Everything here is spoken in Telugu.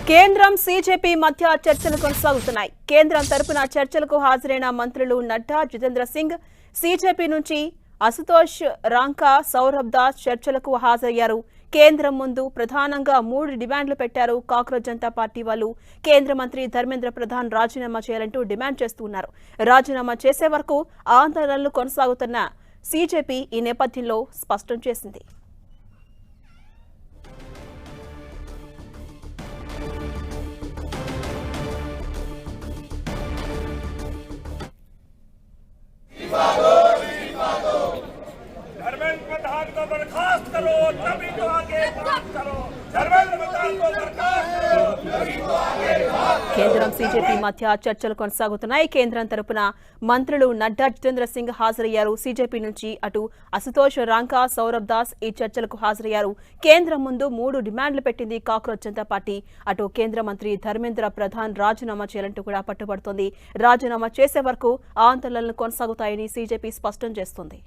కేంద్రం సీజేపీ మధ్య చర్చలు కొనసాగుతున్నాయి. కేంద్రం తరపున చర్చలకు హాజరైన మంత్రులు నడ్డా, జితేంద్ర సింగ్, సీజేపీ నుంచి అశుతోష్ రాంకా, సౌరభ్ దాస్ చర్చలకు హాజరయ్యారు. కేంద్రం ముందు ప్రధానంగా 3 డిమాండ్లు పెట్టారు కాంగ్రెస్ జనతా పార్టీ వాళ్ళు. కేంద్ర మంత్రి ధర్మేంద్ర ప్రధాన్ రాజీనామా చేయాలంటూ డిమాండ్ చేస్తున్నారు. రాజీనామా చేసే వరకు ఆందోళనలు కొనసాగుతున్న సీజేపీ ఈ నేపథ్యంలో స్పష్టం చేసింది. धर्मेंद्र प्रधान को बर्खास्त करो, तभी तो आगे बात करो। धर्मेंद्र प्रधान को बर्खास्त करो, तभी तो आगे बात करो। కేంద్రం సీజేపీ మధ్య చర్చలు కొనసాగుతున్నాయి. కేంద్రం తరపున మంత్రులు నడ్డా, జితేంద్ర సింగ్ హాజరయ్యారు. సీజేపీ నుంచి అటు అశుతోష్ రాంకా, సౌరభ్ దాస్ ఈ చర్చలకు హాజరయ్యారు. కేంద్రం ముందు 3 డిమాండ్లు పెట్టింది కాంగ్రెస్ జనతా పార్టీ. అటు కేంద్ర మంత్రి ధర్మేంద్ర ప్రధాన్ రాజీనామా చేయాలంటూ కూడా పట్టుబడుతోంది. రాజీనామా చేసే వరకు ఆందోళనలు కొనసాగుతాయని సీజేపీ స్పష్టం చేస్తోంది.